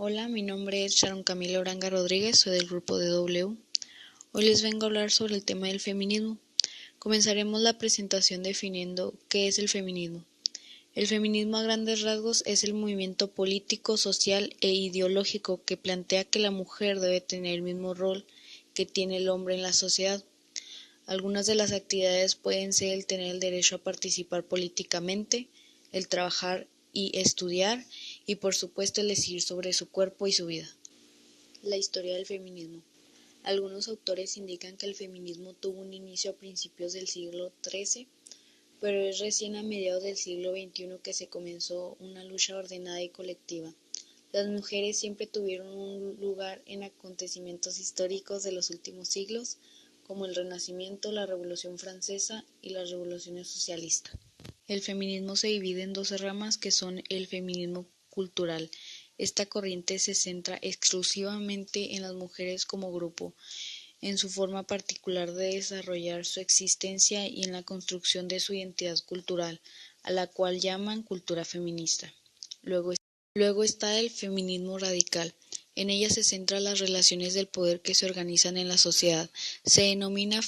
Hola, mi nombre es Sharon Camila Oranga Rodríguez, soy del grupo de W. Hoy les vengo a hablar sobre el tema del feminismo. Comenzaremos la presentación definiendo qué es el feminismo. El feminismo a grandes rasgos es el movimiento político, social e ideológico que plantea que la mujer debe tener el mismo rol que tiene el hombre en la sociedad. Algunas de las actividades pueden ser el tener el derecho a participar políticamente, el trabajar y estudiar y por supuesto el decidir sobre su cuerpo y su vida. La historia del feminismo. Algunos autores indican que el feminismo tuvo un inicio a principios del siglo XIII, pero es recién a mediados del siglo XXI que se comenzó una lucha ordenada y colectiva. Las mujeres siempre tuvieron un lugar en acontecimientos históricos de los últimos siglos, como el Renacimiento, la Revolución Francesa y las revoluciones socialistas. El feminismo se divide en 12 ramas que son el feminismo cultural. Esta corriente se centra exclusivamente en las mujeres como grupo, en su forma particular de desarrollar su existencia y en la construcción de su identidad cultural, a la cual llaman cultura feminista. Luego está el feminismo radical. En ella se centran las relaciones del poder que se organizan en la sociedad. Se denomina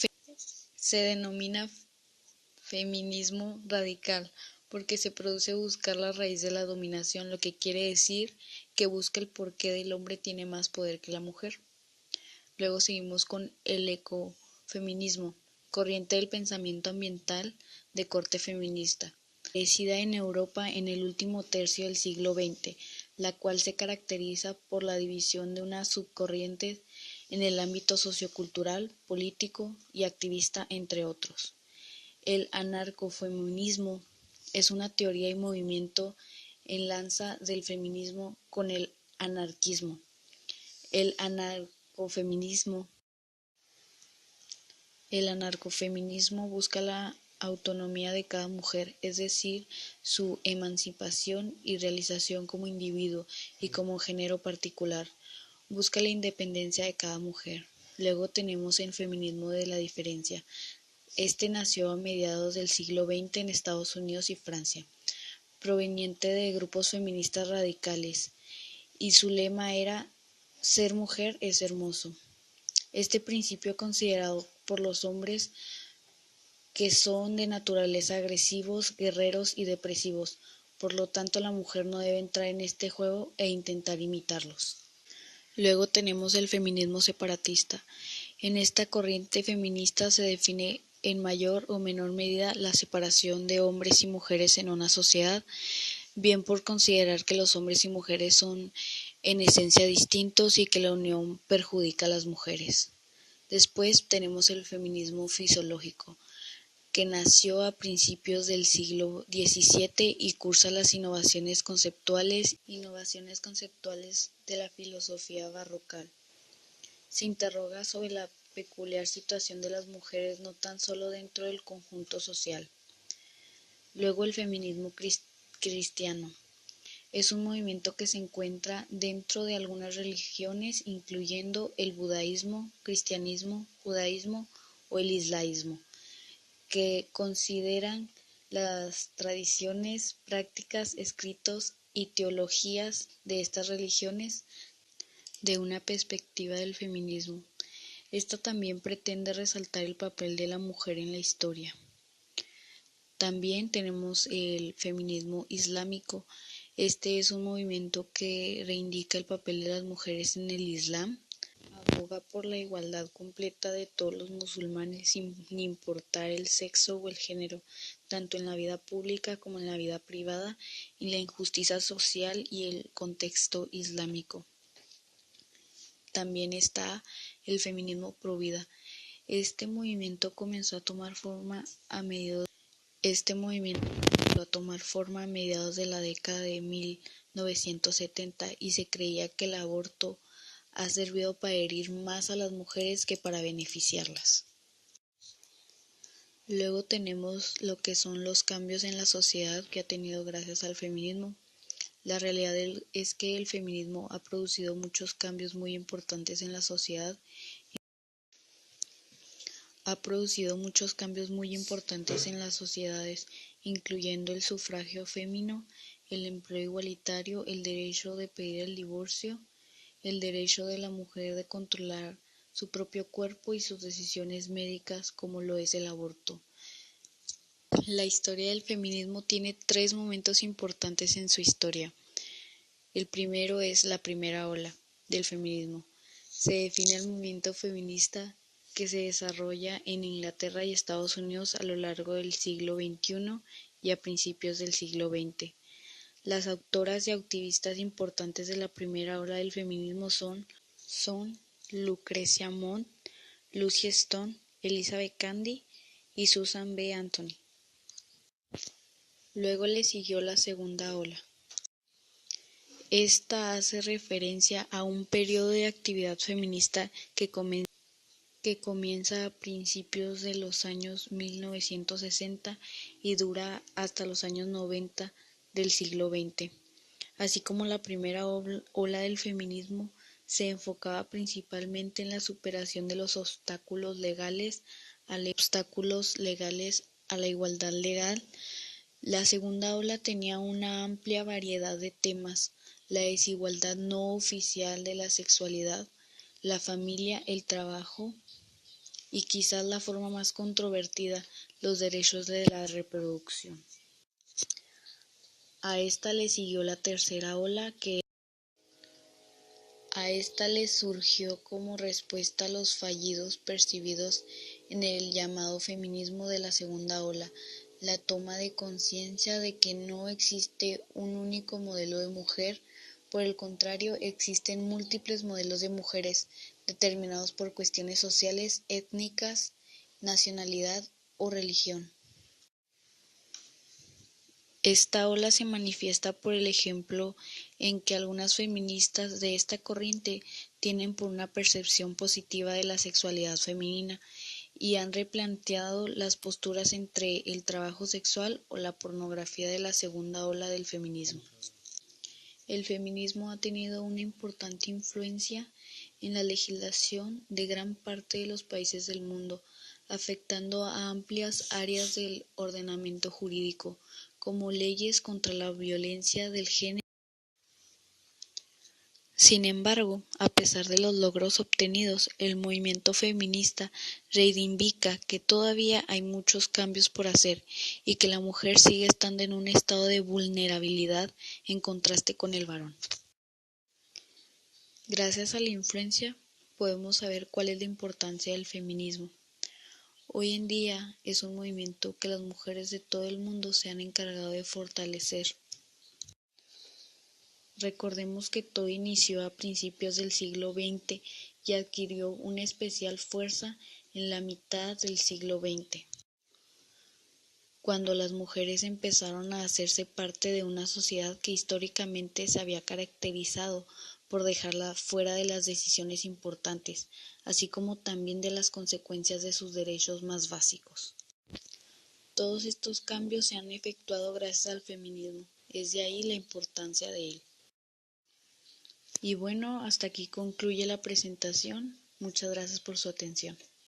feminismo radical porque se produce buscar la raíz de la dominación, lo que quiere decir que busca el porqué del hombre tiene más poder que la mujer. Luego seguimos con el ecofeminismo, corriente del pensamiento ambiental de corte feminista, establecida en Europa en el último tercio del siglo XX, la cual se caracteriza por la división de unas subcorrientes en el ámbito sociocultural, político y activista, entre otros. El anarcofeminismo es una teoría y movimiento enlaza del feminismo con el anarquismo. El anarcofeminismo busca la autonomía de cada mujer, es decir, su emancipación y realización como individuo y como género particular. Busca la independencia de cada mujer. Luego tenemos el feminismo de la diferencia. Este nació a mediados del siglo XX en Estados Unidos y Francia, proveniente de grupos feministas radicales, y su lema era «Ser mujer es hermoso». Este principio considerado por los hombres que son de naturaleza agresivos, guerreros y depresivos, por lo tanto la mujer no debe entrar en este juego e intentar imitarlos. Luego tenemos el feminismo separatista. En esta corriente feminista se define en mayor o menor medida la separación de hombres y mujeres en una sociedad, bien por considerar que los hombres y mujeres son en esencia distintos y que la unión perjudica a las mujeres. Después tenemos el feminismo fisiológico, que nació a principios del siglo XVII y cursa las innovaciones conceptuales de la filosofía barroca. Se interroga sobre la peculiar situación de las mujeres no tan solo dentro del conjunto social. Luego el feminismo cristiano. Es un movimiento que se encuentra dentro de algunas religiones, incluyendo el budismo, cristianismo, judaísmo o el islamismo, que consideran las tradiciones, prácticas, escritos y teologías de estas religiones de una perspectiva del feminismo. Esto también pretende resaltar el papel de la mujer en la historia. También tenemos el feminismo islámico. Este es un movimiento que reivindica el papel de las mujeres en el Islam, aboga por la igualdad completa de todos los musulmanes sin importar el sexo o el género, tanto en la vida pública como en la vida privada, y la injusticia social y el contexto islámico. También está el feminismo provida. Este movimiento comenzó a tomar forma a mediados de la década de 1970 y se creía que el aborto ha servido para herir más a las mujeres que para beneficiarlas. Luego tenemos lo que son los cambios en la sociedad que ha tenido gracias al feminismo. La realidad es que el feminismo ha producido muchos cambios muy importantes en la sociedad. Ha producido muchos cambios muy importantes en las sociedades, incluyendo el sufragio femenino, el empleo igualitario, el derecho de pedir el divorcio, el derecho de la mujer de controlar su propio cuerpo y sus decisiones médicas, como lo es el aborto. La historia del feminismo tiene tres momentos importantes en su historia. El primero es la primera ola del feminismo. Se define el movimiento feminista que se desarrolla en Inglaterra y Estados Unidos a lo largo del siglo XXI y a principios del siglo XX. Las autoras y activistas importantes de la primera ola del feminismo son Lucrecia Mott, Lucy Stone, Elizabeth Cady y Susan B. Anthony. Luego le siguió la segunda ola. Esta hace referencia a un periodo de actividad feminista que comienza a principios de los años 1960 y dura hasta los años 90 del siglo XX. Así como la primera ola del feminismo se enfocaba principalmente en la superación de los obstáculos legales a la igualdad legal, la segunda ola tenía una amplia variedad de temas: la desigualdad no oficial de la sexualidad, la familia, el trabajo y quizás la forma más controvertida, los derechos de la reproducción. A esta le siguió la tercera ola, que a esta le surgió como respuesta a los fallidos percibidos en el llamado feminismo de la segunda ola, la toma de conciencia de que no existe un único modelo de mujer. Por el contrario, existen múltiples modelos de mujeres determinados por cuestiones sociales, étnicas, nacionalidad o religión. Esta ola se manifiesta por el ejemplo en que algunas feministas de esta corriente tienen por una percepción positiva de la sexualidad femenina y han replanteado las posturas entre el trabajo sexual o la pornografía de la segunda ola del feminismo. El feminismo ha tenido una importante influencia en la legislación de gran parte de los países del mundo, afectando a amplias áreas del ordenamiento jurídico, como leyes contra la violencia del género. Sin embargo, a pesar de los logros obtenidos, el movimiento feminista reivindica que todavía hay muchos cambios por hacer y que la mujer sigue estando en un estado de vulnerabilidad en contraste con el varón. Gracias a la influencia, podemos saber cuál es la importancia del feminismo. Hoy en día es un movimiento que las mujeres de todo el mundo se han encargado de fortalecer. Recordemos que todo inició a principios del siglo XX y adquirió una especial fuerza en la mitad del siglo XX, cuando las mujeres empezaron a hacerse parte de una sociedad que históricamente se había caracterizado por dejarla fuera de las decisiones importantes, así como también de las consecuencias de sus derechos más básicos. Todos estos cambios se han efectuado gracias al feminismo, es de ahí la importancia de él. Y bueno, hasta aquí concluye la presentación. Muchas gracias por su atención.